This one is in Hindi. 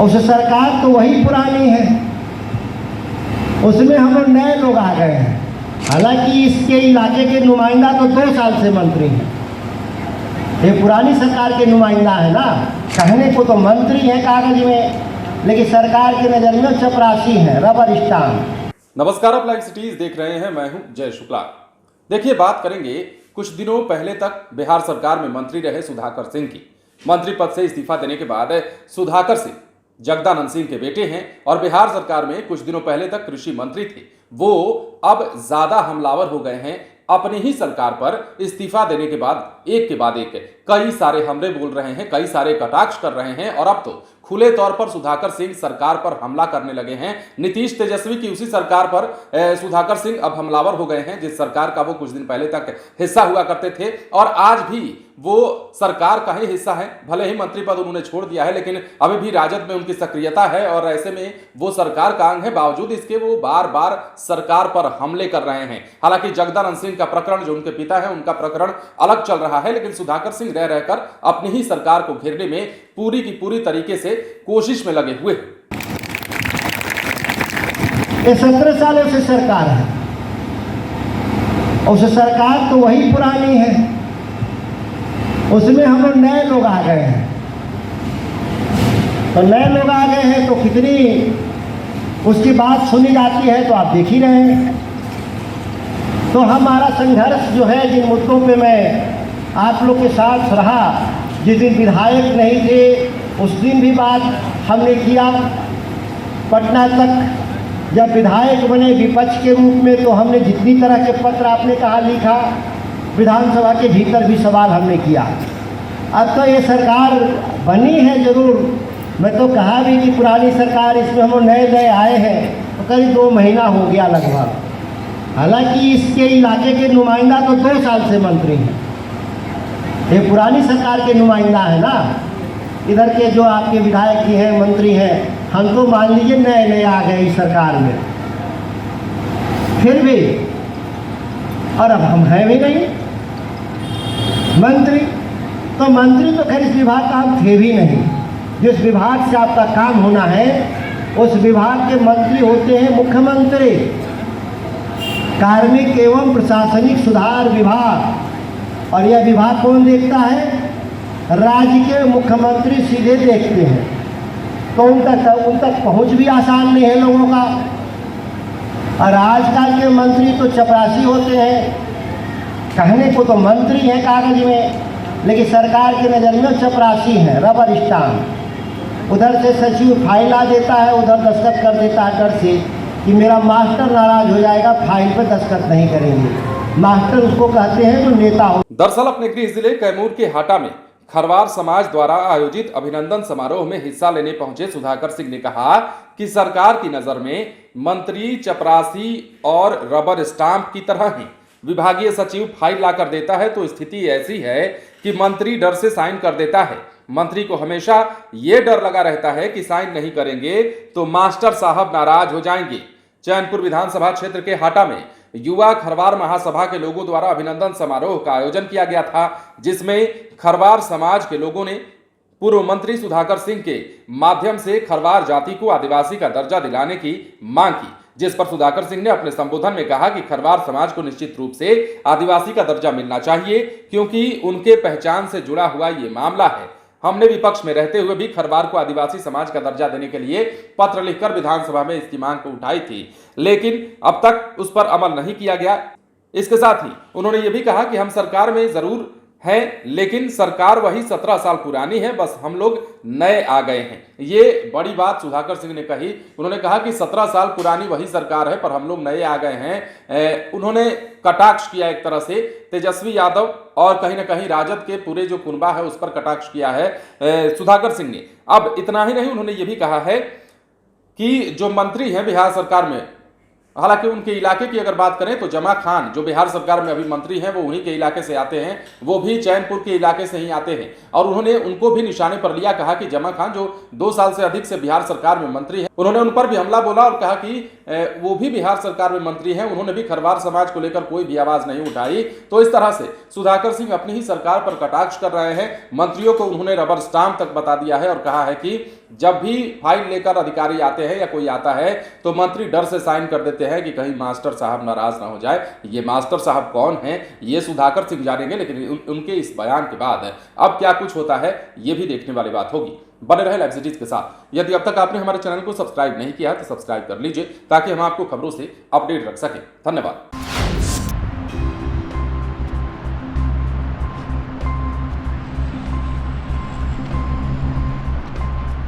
उस सरकार तो वही पुरानी है, उसमें हम लोग नए लोग आ गए हैं। हालांकि इसके इलाके के नुमाइंदा तो 2 साल से मंत्री हैं, ये पुरानी सरकार के नुमाइंदा है ना। कहने को तो मंत्री है कागज में, लेकिन सरकार की नज़र में चपरासी है, रबर स्टाम्प। नमस्कार, आप लाइव सिटीज देख रहे हैं। मैं हूं जय शुक्ला। देखिए, बात करेंगे कुछ दिनों पहले तक बिहार सरकार में मंत्री रहे सुधाकर सिंह की। मंत्री पद से इस्तीफा देने के बाद सुधाकर सिंह जगदानंद सिंह के बेटे हैं और बिहार सरकार में कुछ दिनों पहले तक कृषि मंत्री थे। वो अब ज्यादा हमलावर हो गए हैं। अपनी ही सरकार पर इस्तीफा देने के बाद एक कई सारे हमले बोल रहे हैं, कई सारे कटाक्ष कर रहे हैं और अब तो खुले तौर पर सुधाकर सिंह सरकार पर हमला करने लगे हैं। नीतीश तेजस्वी की उसी सरकार पर सुधाकर सिंह अब हमलावर हो गए हैं, जिस सरकार का वो कुछ दिन पहले तक हिस्सा हुआ करते थे और आज भी वो सरकार का ही हिस्सा है। भले ही मंत्री पद उन्होंने छोड़ दिया है, लेकिन अभी भी राजद में उनकी सक्रियता है और ऐसे में वो सरकार का अंग है। बावजूद इसके वो बार बार सरकार पर हमले कर रहे हैं। हालांकि जगदानंद सिंह का प्रकरण, जो उनके पिता है, उनका प्रकरण अलग चल रहा है, लेकिन सुधाकर सिंह रह रहकर अपनी ही सरकार को घेरने में पूरी की पूरी तरीके से कोशिश में लगे हुए। ये 17 सालों से सरकार है, उस सरकार तो वही पुरानी है, उसमें हम लोग नए लोग आ गए हैं। तो नए लोग आ गए हैं तो कितनी उसकी बात सुनी जाती है तो आप देख ही रहे हैं। तो हमारा संघर्ष जो है, जिन मुद्दों पे मैं आप लोग के साथ रहा, जिस दिन विधायक नहीं थे उस दिन भी बात हमने किया। पटना तक जब विधायक बने विपक्ष के रूप में, तो हमने जितनी तरह के पत्र आपने कहा लिखा, विधानसभा के भीतर भी सवाल हमने किया। अब तो ये सरकार बनी है जरूर, मैं तो कहा भी कि पुरानी सरकार, इसमें हम नए आए हैं तो करीब 2 महीना हो गया लगभग। हालांकि इसके इलाके के नुमाइंदा तो 2 साल से मंत्री हैं, ये पुरानी सरकार के नुमाइंदा है ना। इधर के जो आपके विधायक जी हैं, मंत्री हैं, हम तो मान लीजिए नए आ गए इस सरकार में, फिर भी, और अब हम हैं भी नहीं मंत्री। तो मंत्री तो खैर इस विभाग का हम थे भी नहीं। जिस विभाग से आपका काम होना है, उस विभाग के मंत्री होते हैं मुख्यमंत्री। कार्मिक एवं प्रशासनिक सुधार विभाग, और यह विभाग कौन देखता है? राज्य के मुख्यमंत्री सीधे देखते हैं। तो उन तक पहुंच भी आसान नहीं है लोगों का। और आजकल के मंत्री तो चपरासी होते हैं। कहने को तो मंत्री है कागज में, लेकिन सरकार की नज़र में चपरासी है, रबर स्टाम्प। उधर से सचिव फाइल ला देता है, उधर दस्तखत कर देता है डर से कि मेरा मास्टर नाराज हो जाएगा, फाइल पर दस्तखत नहीं करेंगे। मास्टर उसको कहते हैं जो नेता हो। दरअसल अपने गृह जिले कैमूर के हाटा में खरवार समाज द्वारा आयोजित अभिनंदन समारोह में हिस्सा लेने पहुंचे सुधाकर सिंह ने कहा कि सरकार की नजर में मंत्री चपरासी और रबर स्टाम्प की तरह ही। विभागीय सचिव फाइल लाकर देता है तो स्थिति ऐसी है कि मंत्री डर से साइन कर देता है। मंत्री को हमेशा यह डर लगा रहता है कि साइन नहीं करेंगे तो मास्टर साहब नाराज हो जाएंगे। चैनपुर विधानसभा क्षेत्र के हाटा में युवा खरवार महासभा के लोगों द्वारा अभिनंदन समारोह का आयोजन किया गया था, जिसमें खरवार समाज के लोगों ने पूर्व मंत्री सुधाकर सिंह के माध्यम से खरवार जाति को आदिवासी का दर्जा दिलाने की मांग की, जिस पर सुधाकर सिंह ने अपने संबोधन में कहा कि खरवार समाज को निश्चित रूप से आदिवासी का दर्जा मिलना चाहिए, क्योंकि उनके पहचान से जुड़ा हुआ ये मामला है। हमने विपक्ष में रहते हुए भी खरवार को आदिवासी समाज का दर्जा देने के लिए पत्र लिखकर विधानसभा में इसकी मांग को उठाई थी, लेकिन अब तक उस पर अमल नहीं किया गया। इसके साथ ही उन्होंने ये भी कहा कि हम सरकार में जरूर है, लेकिन सरकार वही 17 साल पुरानी है, बस हम लोग नए आ गए हैं। ये बड़ी बात सुधाकर सिंह ने कही। उन्होंने कहा कि 17 साल पुरानी वही सरकार है, पर हम लोग नए आ गए हैं। उन्होंने कटाक्ष किया एक तरह से तेजस्वी यादव और कहीं ना कहीं राजद के पूरे जो कुनबा है उस पर कटाक्ष किया है सुधाकर सिंह ने। अब इतना ही नहीं, उन्होंने ये भी कहा है कि जो मंत्री हैं बिहार सरकार में, हालांकि उनके इलाके की अगर बात करें तो जमा खान जो बिहार सरकार में अभी मंत्री हैं वो उन्हीं के इलाके से आते हैं, वो भी चैनपुर के इलाके से ही आते हैं और उन्होंने उनको भी निशाने पर लिया। कहा कि जमा खान जो 2 साल से अधिक से बिहार सरकार में मंत्री हैं, उन्होंने उन पर भी हमला बोला और कहा कि वो भी बिहार सरकार में मंत्री हैं, उन्होंने भी खरवार समाज को लेकर कोई भी आवाज नहीं उठाई। तो इस तरह से सुधाकर सिंह अपनी ही सरकार पर कटाक्ष कर रहे हैं। मंत्रियों को उन्होंने रबर स्टाम्प तक बता दिया है और कहा है कि जब भी फाइल लेकर अधिकारी आते हैं या कोई आता है तो मंत्री डर से साइन कर देते हैं कि कहीं मास्टर साहब नाराज ना हो जाए। ये मास्टर साहब कौन हैं ये सुधाकर सिंह जानेंगे, लेकिन उनके इस बयान के बाद अब क्या कुछ होता है ये भी देखने वाली बात होगी। बने रहे लाइव सिटीज के साथ। यदि अब तक आपने हमारे चैनल को सब्सक्राइब नहीं किया तो सब्सक्राइब कर लीजिए ताकि हम आपको खबरों से अपडेट रख सकें। धन्यवाद।